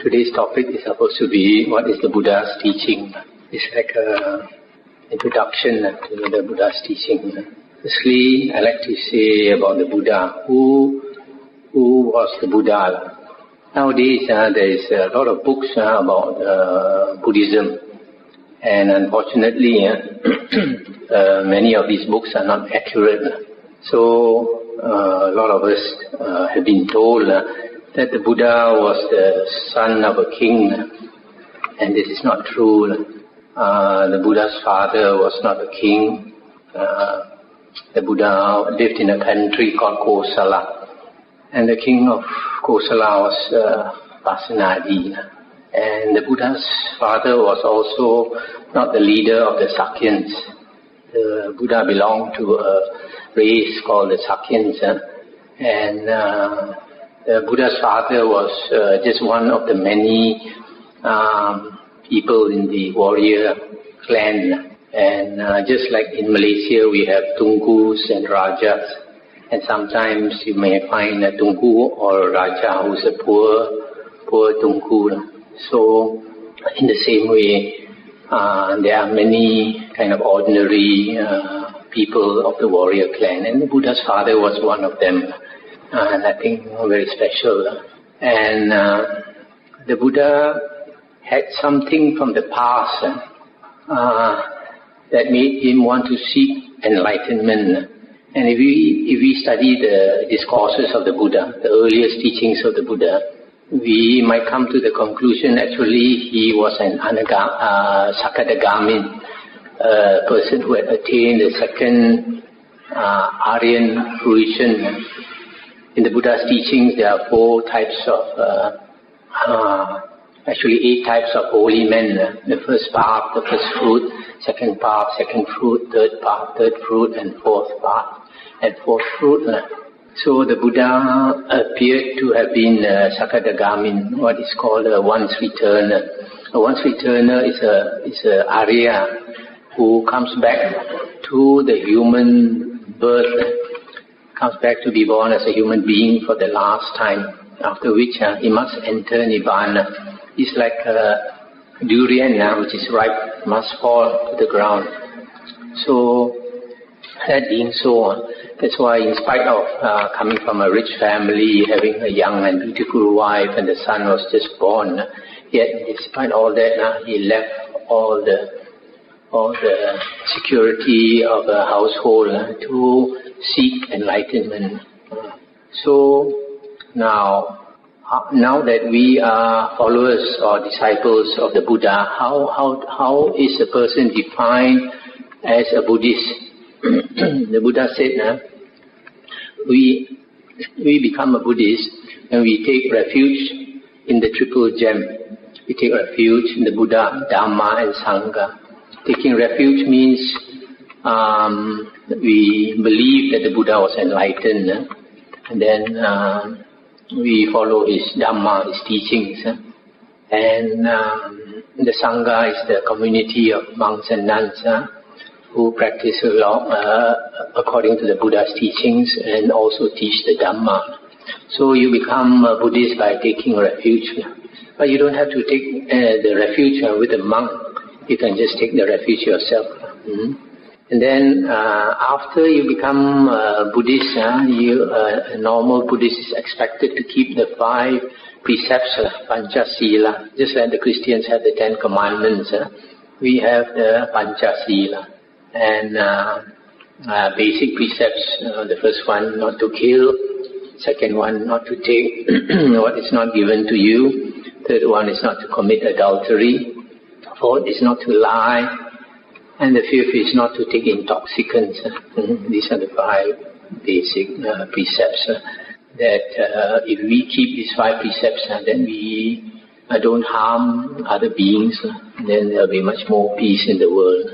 Today's topic is supposed to be what is the Buddha's teaching. It's like an introduction to the Buddha's teaching. Firstly, I like to say about the Buddha. Who was the Buddha? Nowadays, there is a lot of books about Buddhism, and unfortunately, many of these books are not accurate. So, a lot of us have been told that the Buddha was the son of a king, and this is not true. The Buddha's father was not a king. The Buddha lived in a country called Kosala, and the king of Kosala was Pasenadi. And the Buddha's father was also not the leader of the Sakyans. The Buddha belonged to a race called the Sakyans, and the Buddha's father was just one of the many people in the warrior clan. And just like in Malaysia, we have Tungus and Rajas. And sometimes you may find a Tungu or a Raja who's a poor Tungu. So in the same way, there are many kind of ordinary people of the warrior clan. And the Buddha's father was one of them. Nothing very special. And the Buddha had something from the past that made him want to seek enlightenment. And if we study the discourses of the Buddha, the earliest teachings of the Buddha, we might come to the conclusion actually he was an Sakadagamin, a person who had attained the second Aryan fruition. In the Buddha's teachings, there are 8 types of holy men. The first path, the first fruit, second path, second fruit, third path, third fruit, and fourth path, and fourth fruit. So the Buddha appeared to have been Sakadagamin, what is called a once returner. A once returner is a Arya who comes back to the human birth, comes back to be born as a human being for the last time, after which he must enter Nibbana. It's like a durian which is ripe, must fall to the ground. So, that being so, that's why in spite of coming from a rich family, having a young and beautiful wife, and the son was just born, yet despite all that, he left all the security of a household to seek enlightenment. So now that we are followers or disciples of the Buddha, how is a person defined as a Buddhist? The Buddha said, we become a Buddhist when we take refuge in the triple gem. We take refuge in the Buddha, Dhamma, and Sangha. Taking refuge means we believe that the Buddha was enlightened, and then we follow his Dhamma, his teachings, and the Sangha is the community of monks and nuns who practice along according to the Buddha's teachings and also teach the Dhamma. So you become a Buddhist by taking refuge, but you don't have to take the refuge with a monk. You can just take the refuge yourself. And then after you become a Buddhist, a normal Buddhist is expected to keep the 5 precepts of Panchasila. Just like the Christians have the 10 commandments, we have the Panchasila. And basic precepts, the first one, not to kill. Second one, not to take what is not given to you. Third one is not to commit adultery. Fourth is not to lie. And the fifth is not to take intoxicants. These are the 5 basic precepts. That if we keep these 5 precepts, then we don't harm other beings, then there will be much more peace in the world.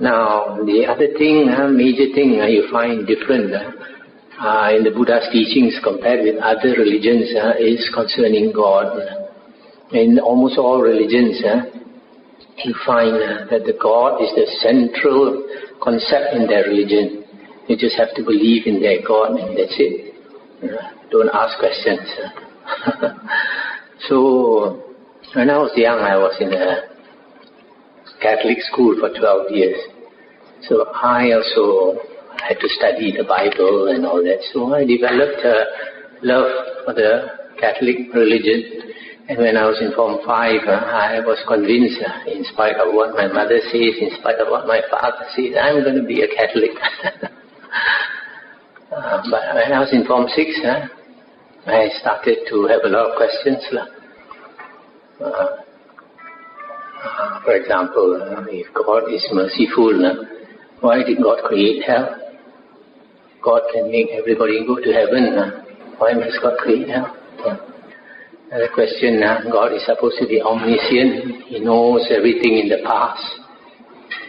Now, the other thing, major thing you find different in the Buddha's teachings compared with other religions is concerning God. In almost all religions, you find that the God is the central concept in their religion. You just have to believe in their God and that's it. Don't ask questions. So, when I was young, I was in a Catholic school for 12 years. So I also had to study the Bible and all that. So I developed a love for the Catholic religion. And when I was in Form 5, I was convinced, in spite of what my mother says, in spite of what my father says, I'm going to be a Catholic. But when I was in Form 6, I started to have a lot of questions. For example, if God is merciful, why did God create hell? God can make everybody go to heaven. Why must God create hell? Another question, God is supposed to be omniscient. He knows everything in the past,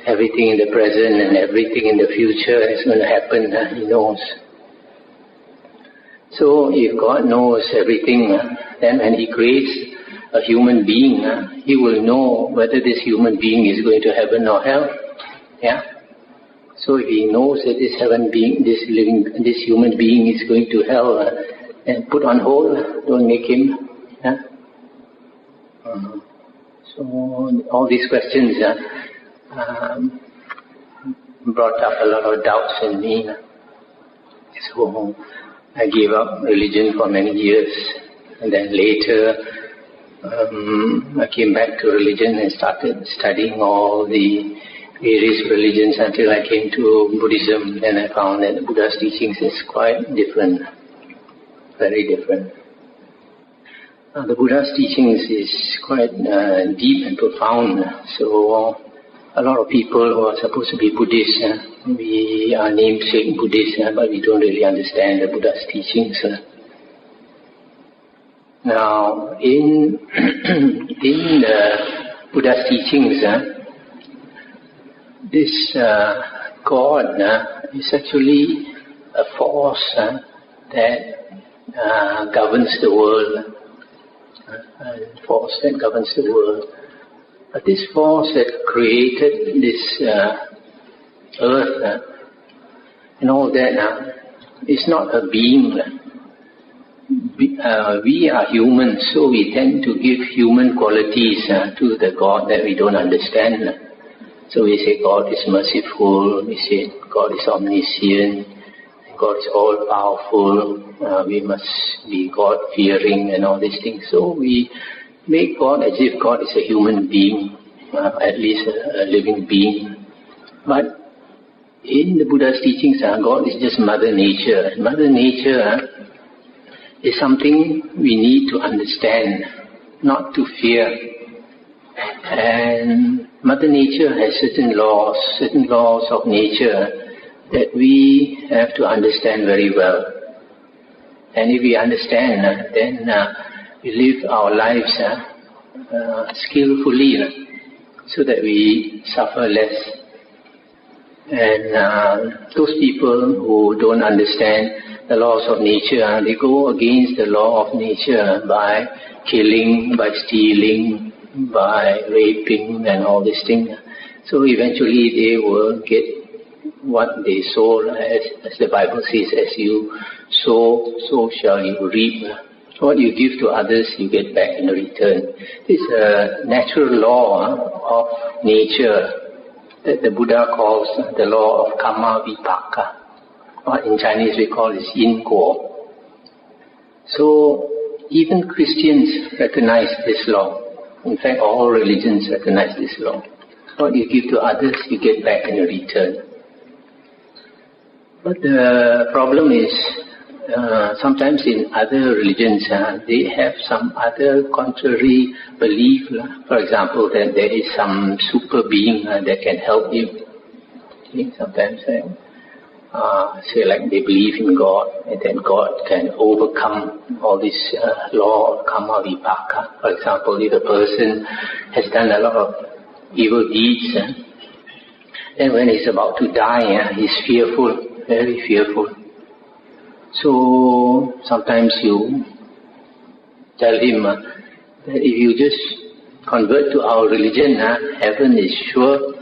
everything in the present, and everything in the future is going to happen. He knows. So if God knows everything, then when He creates a human being, He will know whether this human being is going to heaven or hell. Yeah. So if He knows that this human being is going to hell, then put on hold. Don't make him. Yeah. So all these questions brought up a lot of doubts in me. So I gave up religion for many years, and then later I came back to religion and started studying all the various religions until I came to Buddhism. Then I found that Buddha's teachings is quite different, very different. The Buddha's teachings is quite deep and profound. So a lot of people who are supposed to be Buddhists, we are namesake Buddhists, but we don't really understand the Buddha's teachings. Now, in the Buddha's teachings, this God is actually a force that governs the world. A force that governs the world. But this force that created this earth and all that is not a being. We are humans, so we tend to give human qualities to the God that we don't understand. So we say God is merciful, we say God is omniscient, God is all-powerful, we must be God-fearing and all these things. So we make God as if God is a human being, at least a living being. But in the Buddha's teachings, God is just Mother Nature. Mother Nature is something we need to understand, not to fear. And Mother Nature has certain laws of nature that we have to understand very well. And if we understand, then we live our lives skillfully so that we suffer less. And those people who don't understand the laws of nature, they go against the law of nature by killing, by stealing, by raping and all these things. So eventually they will get what they sow, as the Bible says, as you sow, so shall you reap. What you give to others, you get back in return. This is a natural law of nature that the Buddha calls the law of karma vipaka. Or in Chinese we call it yin guo. So even Christians recognize this law. In fact, all religions recognize this law. What you give to others, you get back in return. But the problem is, sometimes in other religions, they have some other contrary belief. For example, that there is some super being that can help you. Sometimes say like they believe in God, and then God can overcome all this law of karma vipaka. For example, if a person has done a lot of evil deeds, then when he's about to die, he's fearful. Very fearful. So sometimes you tell him that if you just convert to our religion, heaven is sure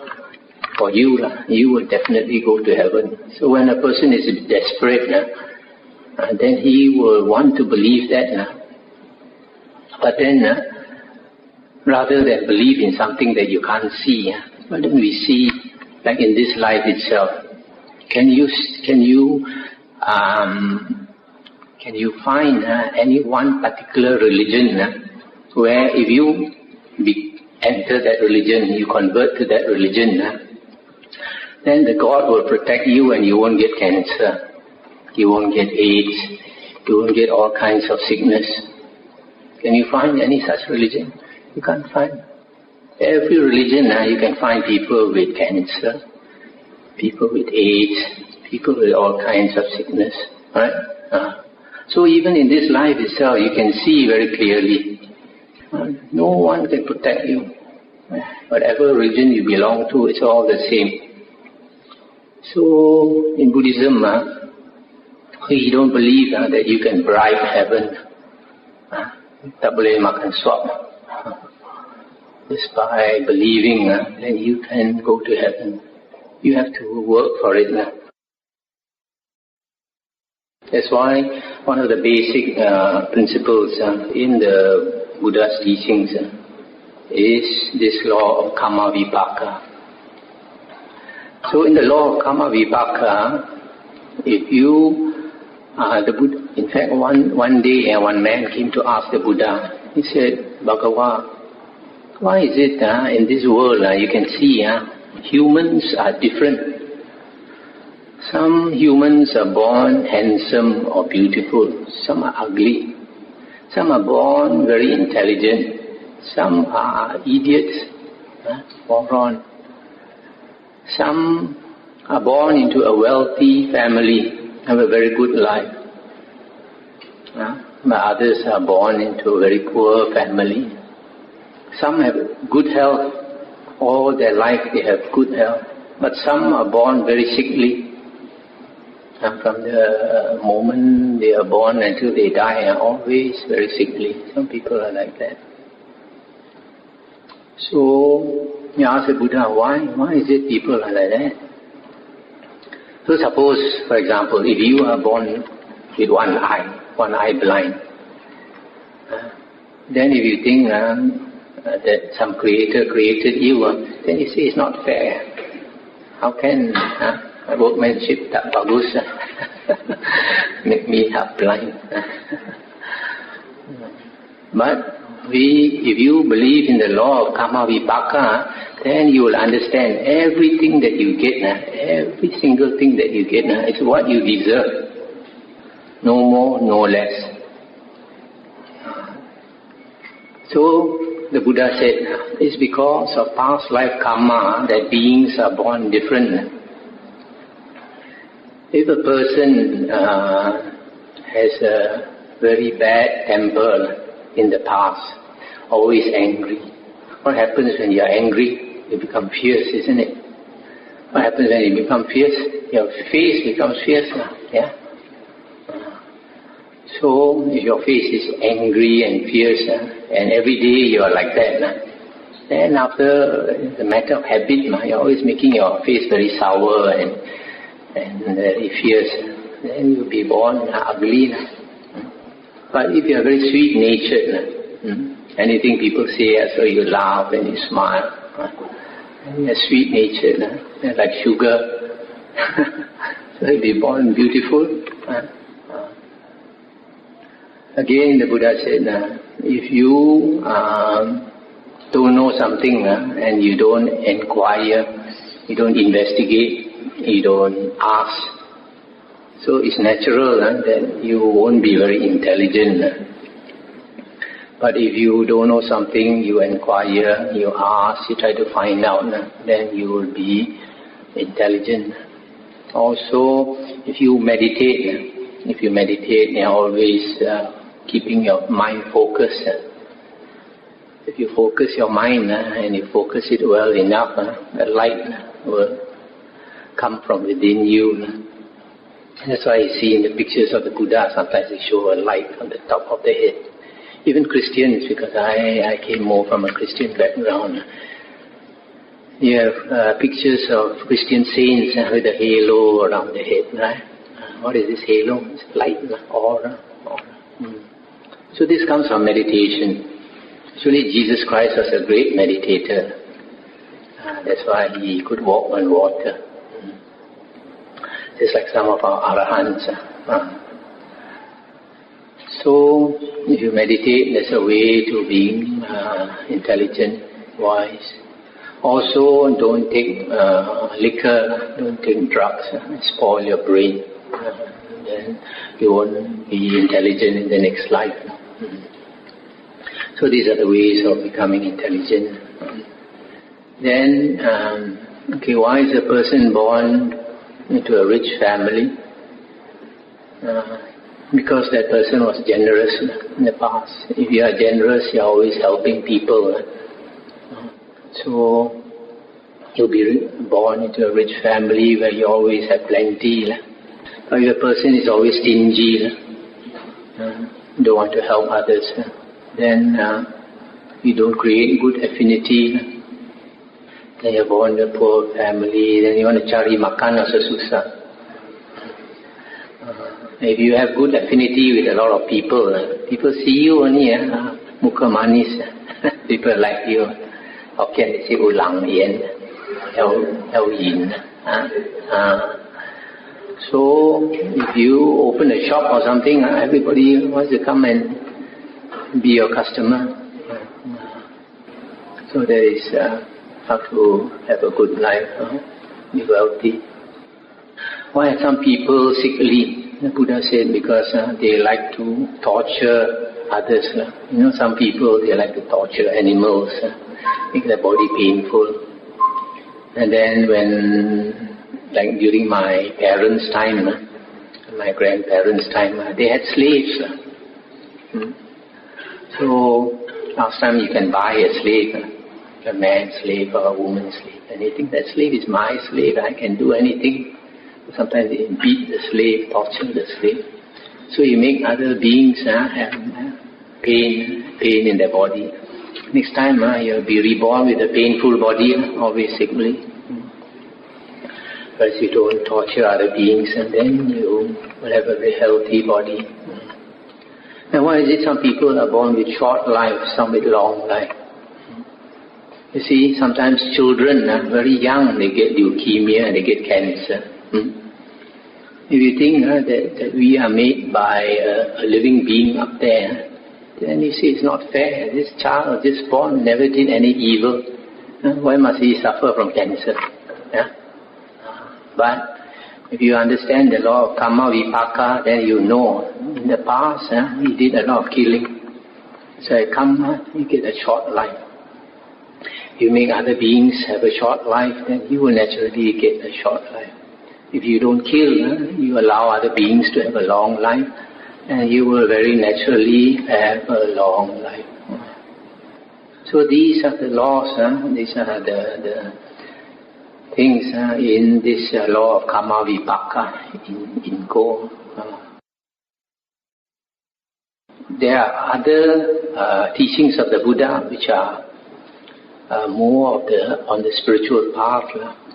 for you. You will definitely go to heaven. So when a person is desperate, then he will want to believe that. But then, rather than believe in something that you can't see, why don't we see, like in this life itself, can you find any one particular religion where if you enter that religion, you convert to that religion, then the God will protect you and you won't get cancer, you won't get AIDS, you won't get all kinds of sickness. Can you find any such religion? You can't find. Every religion you can find people with cancer, people with AIDS, people with all kinds of sickness, right? So even in this life itself, you can see very clearly, no one can protect you. Whatever religion you belong to, it's all the same. So in Buddhism, we don't believe that you can bribe heaven. Tak boleh makan suap. Just by believing, then you can go to heaven. You have to work for it. That's why one of the basic principles in the Buddha's teachings is this law of karma vipaka. So in the law of karma vipaka, if you, in fact one day one man came to ask the Buddha, he said, Bhagava, why is it in this world you can see humans are different. Some humans are born handsome or beautiful, some are ugly. Some are born very intelligent, some are idiots, moron. Some are born into a wealthy family, have a very good life. But others are born into a very poor family. Some have good health, all their life they have good health. But some are born very sickly. And from the moment they are born until they die are always very sickly. Some people are like that. So you ask the Buddha, why is it people are like that? So suppose, for example, if you are born with one eye blind, then if you think that some creator created you, then you say it's not fair. How can workmanship tak bagus make me half blind? But if you believe in the law of karma vipaka, then you will understand everything that you get, every single thing that you get is what you deserve. No more, no less. So the Buddha said, it's because of past life karma that beings are born different. If a person has a very bad temper in the past, always angry, what happens when you are angry? You become fierce, isn't it? What happens when you become fierce? Your face becomes fierce now, yeah? So if your face is angry and fierce, and every day you are like that, then after the matter of habit, you're always making your face very sour and very fierce, then you'll be born ugly. But if you are very sweet-natured, anything people say, so you laugh and you smile, and you are sweet-natured, like sugar, so you'll be born beautiful. Again, the Buddha said, if you don't know something and you don't inquire, you don't investigate, you don't ask, so it's natural that you won't be very intelligent. But if you don't know something, you inquire, you ask, you try to find out, then you will be intelligent. Also, if you meditate, you're always keeping your mind focused. If you focus your mind and you focus it well enough, the light will come from within you. That's why you see in the pictures of the Buddha, sometimes they show a light on the top of the head. Even Christians, because I came more from a Christian background, you have pictures of Christian saints with a halo around the head, right? What is this halo? It's light, aura. So this comes from meditation. Actually, Jesus Christ was a great meditator. That's why he could walk on water. Just like some of our arahants. So, if you meditate, there's a way to being intelligent, wise. Also, don't take liquor, don't take drugs, spoil your brain. Then you won't be intelligent in the next life. So these are the ways of becoming intelligent. Then, why is a person born into a rich family? Because that person was generous in the past. If you are generous, you are always helping people. So, you'll be born into a rich family where you always have plenty. But if a person is always stingy, don't want to help others, then you don't create good affinity. Then you're born in a poor family, then you want to cari makan also susah. If you have good affinity with a lot of people, people see you only, muka manis, people like you. Hokkien they say ulang yen, el yin. So if you open a shop or something, everybody wants to come and be your customer. So there is how to have a good life, be wealthy. Why are some people sickly? The Buddha said because they like to torture others. Some people, they like to torture animals, make their body painful. And then when, like during my parents' time, my grandparents' time, they had slaves. So last time you can buy a slave, a man's slave or a woman's slave, and they think that slave is my slave, I can do anything. Sometimes they beat the slave, torture the slave. So you make other beings have pain in their body. Next time you'll be reborn with a painful body, always sickly. But if you don't torture other beings, and then you will have a very healthy body. And why is it some people are born with short life, some with long life? You see, sometimes children, very young, they get leukemia and they get cancer. If you think that we are made by a living being up there, then you see it's not fair. This child just born never did any evil. Why must he suffer from cancer? But if you understand the law of karma vipaka, then you know in the past he did a lot of killing. So at karma, you get a short life. You make other beings have a short life, then you will naturally get a short life. If you don't kill, you allow other beings to have a long life, and you will very naturally have a long life. So these are the laws, these are the things in this law of karma vipaka in Go. There are other teachings of the Buddha which are more of on the spiritual path.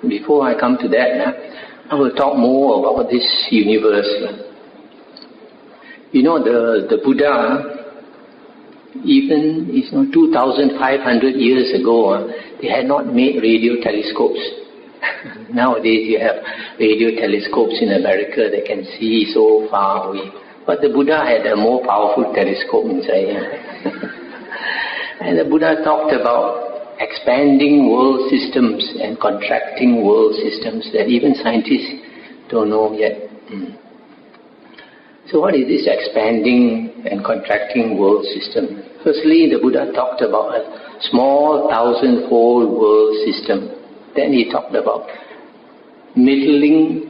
Before I come to that, I will talk more about this universe. The Buddha, even 2,500 years ago, they had not made radio telescopes. Nowadays you have radio telescopes in America that can see so far away. But the Buddha had a more powerful telescope inside. And the Buddha talked about expanding world systems and contracting world systems that even scientists don't know yet. So what is this expanding and contracting world system? Firstly, the Buddha talked about a small 1,000-fold world system. Then he talked about middling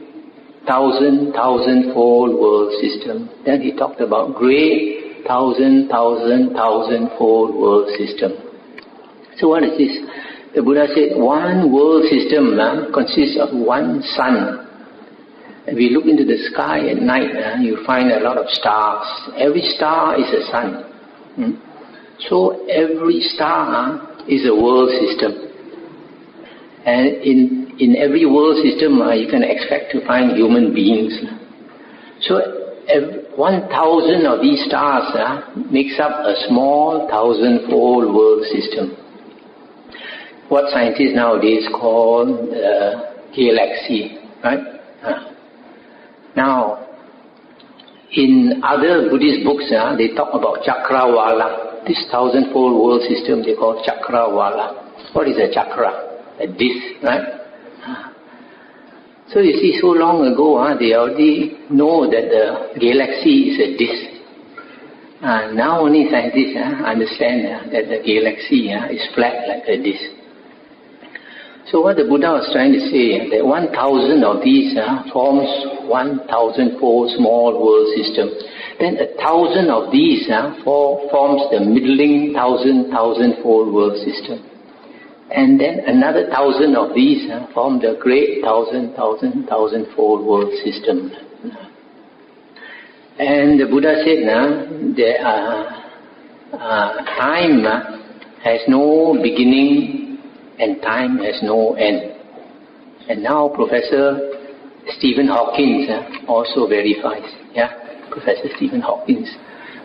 1,000-fold world system. Then he talked about great 1,000-fold world system. So what is this? The Buddha said one world system consists of one sun. If you look into the sky at night, you find a lot of stars. Every star is a sun. So every star is a world system. And in every world system, you can expect to find human beings. So 1,000 of these stars makes up a small 1,000-fold world system. What scientists nowadays call galaxy, right? Now, in other Buddhist books, they talk about Chakrawala. This 1,000-fold world system they call Chakrawala. What is a chakra? A disc, right? So you see, so long ago, they already know that the galaxy is a disk. Now only scientists understand that the galaxy is flat like a disk. So what the Buddha was trying to say, that 1,000 of these forms 1,000-fold small world system. Then 1,000 of these forms the middling 1,000-fold world system. And then another 1,000 of these form the great 1,000-fold world system. And the Buddha said time has no beginning and time has no end. And now Professor Stephen Hawking also verifies. Professor Stephen Hawking,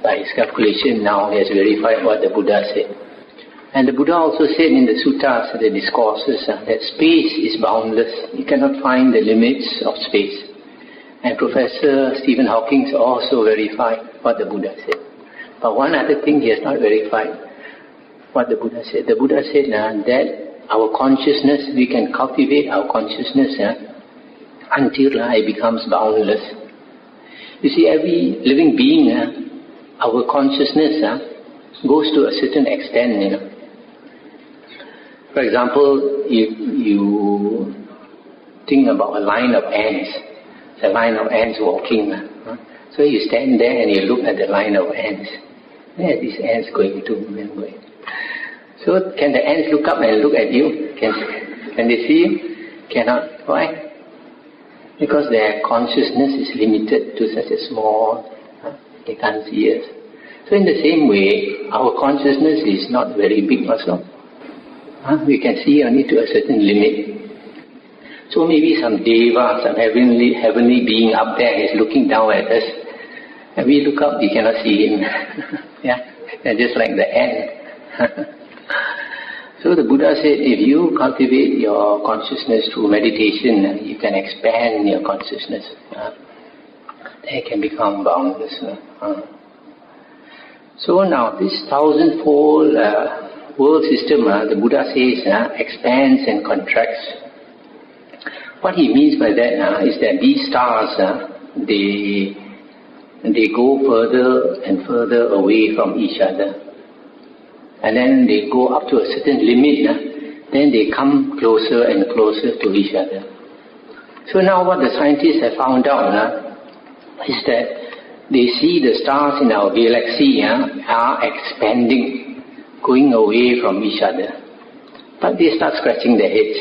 by his calculation now, has verified what the Buddha said. And the Buddha also said in the suttas, the discourses, that space is boundless. You cannot find the limits of space. And Professor Stephen Hawking also verified what the Buddha said. But one other thing he has not verified, what the Buddha said. The Buddha said that our consciousness, we can cultivate our consciousness until it becomes boundless. You see, every living being, our consciousness goes to a certain extent, For example, you think about a line of ants. It's a line of ants walking. So you stand there and you look at the line of ants. Where are these ants going to? So can the ants look up and look at you? Can they see you? Cannot. Why? Because their consciousness is limited to such a small, they can't see us. So in the same way, our consciousness is not very big also. We can see only to a certain limit. So maybe some deva, some heavenly being up there is looking down at us. And we look up, we cannot see him. Just like the ant. So the Buddha said, if you cultivate your consciousness through meditation, you can expand your consciousness. They can become boundless. So now this 1,000-fold world system, the Buddha says, expands and contracts. What he means by that is that these stars, they go further and further away from each other. And then they go up to a certain limit, then they come closer and closer to each other. So now what the scientists have found out is that they see the stars in our galaxy are expanding, going away from each other. But they start scratching their heads.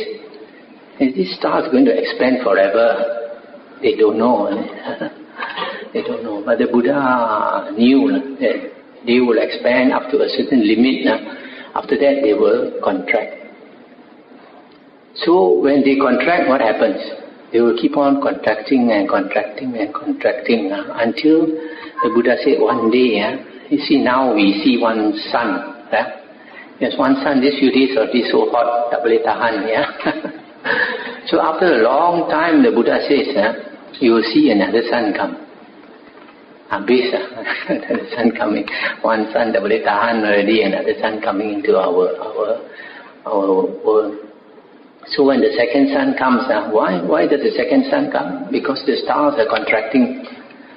Is this star going to expand forever? They don't know. They don't know. But the Buddha knew that they will expand up to a certain limit. After that, they will contract. So when they contract, what happens? They will keep on contracting and contracting and contracting until the Buddha said one day, you see now we see one sun. There's one sun, this few days already so hot, tak boleh tahan. So after a long time, the Buddha says, you will see another sun come. Habis, another sun coming. One sun tak boleh tahan already, another sun coming into our world. So when the second sun comes, why does the second sun come? Because the stars are contracting.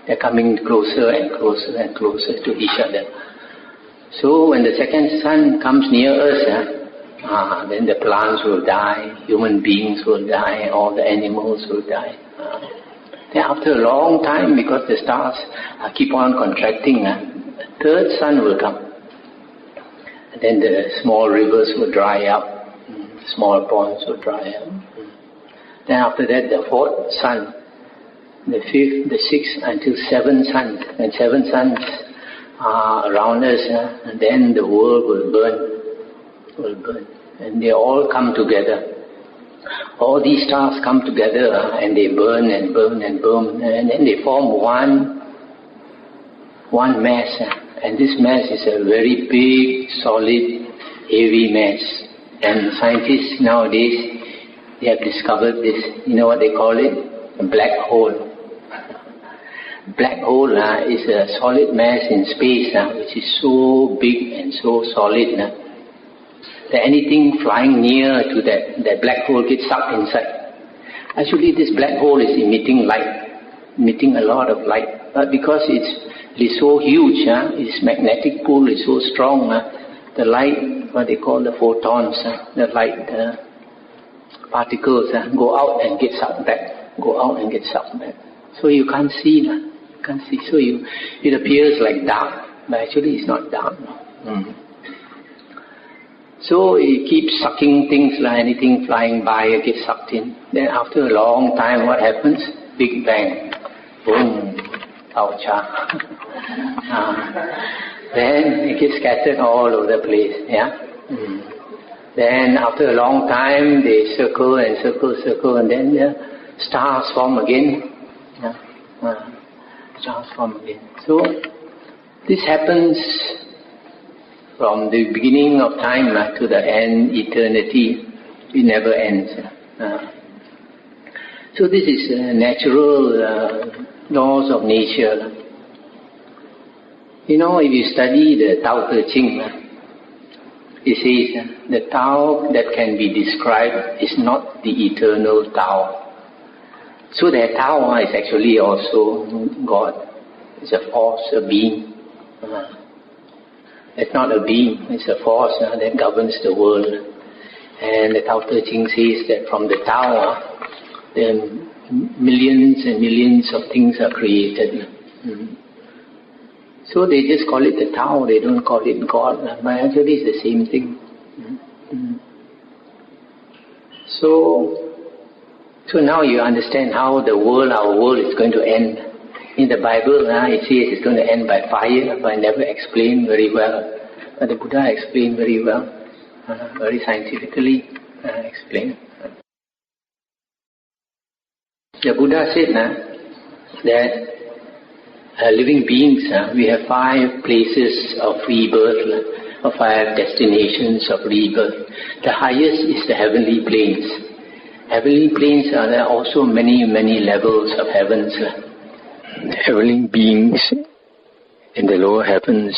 They're coming closer and closer and closer to each other. So when the second sun comes near us, then the plants will die, human beings will die, all the animals will die. Then after a long time, because the stars keep on contracting, a third sun will come. And then the small rivers will dry up, small ponds will dry up. Then after that, the fourth sun, the fifth, the sixth, until 7 suns. And 7 suns are around us, and then the world will burn. And they all come together. All these stars come together and they burn and burn and burn, and then they form one one mass, and this mass is a very big, solid, heavy mass. And scientists nowadays, they have discovered this. You know what they call it? A black hole. Black hole is a solid mass in space, which is so big and so solid that anything flying near to that black hole gets sucked inside. Actually, this black hole is emitting light, emitting a lot of light. But because it is so huge, its magnetic pull is so strong, the light, what they call the photons, the light particles go out and get sucked back, go out and get sucked back. So you can't see. Can't see. So it appears like dark, but actually it's not dark. So it keeps sucking things, like anything flying by, it gets sucked in. Then after a long time, what happens? Big bang. Boom. Oucha. Then it gets scattered all over the place. Then after a long time, they circle and circle, and then the stars form again. Stars form again. So this happens from the beginning of time to the end, eternity. It never ends. So this is natural laws of nature. You know, if you study the Tao Te Ching, it says the Tao that can be described is not the eternal Tao. So that Tao is actually also God. It's a force, a being. It's not a being, it's a force that governs the world. And the Tao Te Ching says that from the Tao, the millions and millions of things are created. So they just call it the Tao, they don't call it God, but actually it's the same thing. So now you understand how our world is going to end. In the Bible, it says it's going to end by fire, but never explained very well. But the Buddha explained very well, very scientifically explained. The Buddha said that living beings, we have 5 places of rebirth, or 5 destinations of rebirth. The highest is the heavenly planes. Heavenly planes there are also many, many levels of heavens. Heavenly beings in the lower heavens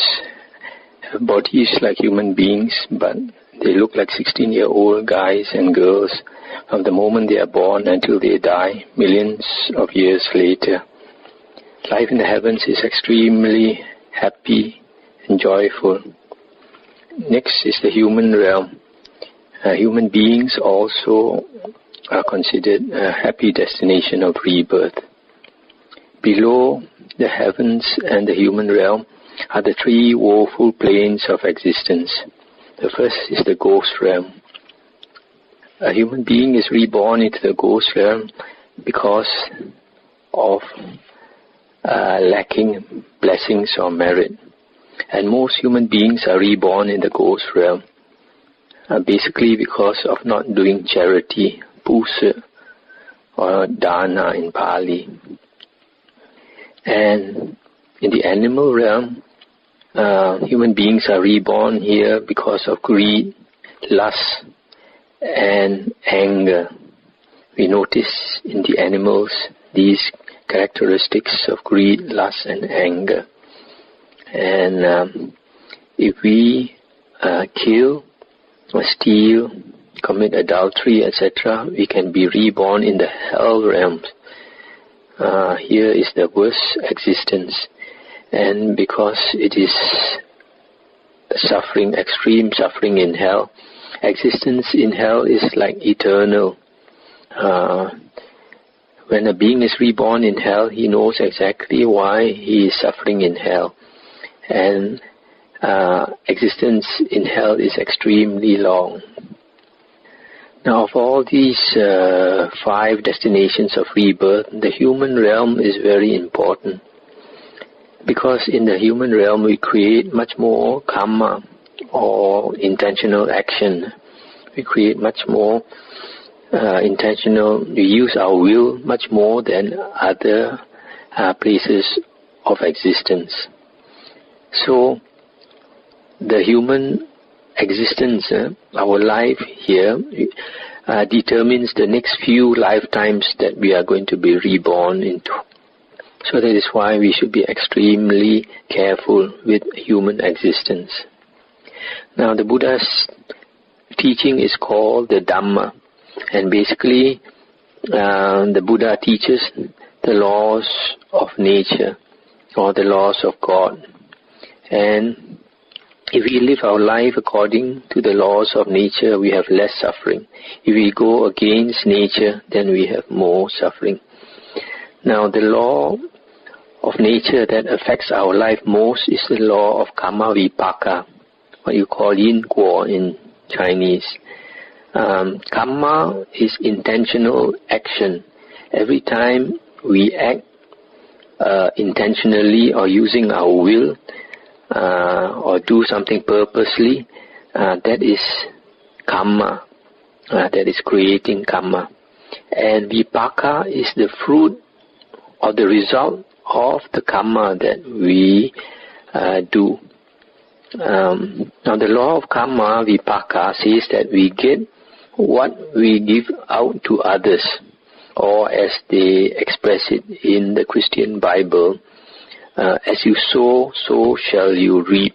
have bodies like human beings, but they look like 16-year-old guys and girls from the moment they are born until they die, millions of years later. Life in the heavens is extremely happy and joyful. Next is the human realm. Human beings also are considered a happy destination of rebirth. Below the heavens and the human realm are the 3 woeful planes of existence. The first is the ghost realm. A human being is reborn into the ghost realm because of lacking blessings or merit. And most human beings are reborn in the ghost realm, basically because of not doing charity, puja, or dana in Pali. And in the animal realm, human beings are reborn here because of greed, lust, and anger. We notice in the animals these characteristics of greed, lust, and anger. And if we kill or steal, commit adultery, etc., we can be reborn in the hell realms. Here is the worst existence, and because it is suffering, extreme suffering in hell, existence in hell is like eternal. When a being is reborn in hell, he knows exactly why he is suffering in hell, and existence in hell is extremely long. Now, of all these 5 destinations of rebirth, the human realm is very important, because in the human realm we create much more karma or intentional action. We create much more we use our will much more than other places of existence. So, the human existence, our life here, determines the next few lifetimes that we are going to be reborn into. So that is why we should be extremely careful with human existence. Now, the Buddha's teaching is called the Dhamma, and basically the Buddha teaches the laws of nature or the laws of God. And if we live our life according to the laws of nature, we have less suffering. If we go against nature, then we have more suffering. Now, the law of nature that affects our life most is the law of karma vipaka, what you call yin guo in Chinese. Karma is intentional action. Every time we act intentionally or using our will or do something purposely, that is karma, that is creating karma. And vipaka is the fruit or the result of the karma that we do. Now, the law of karma vipaka says that we get what we give out to others, or as they express it in the Christian Bible, as you sow, so shall you reap.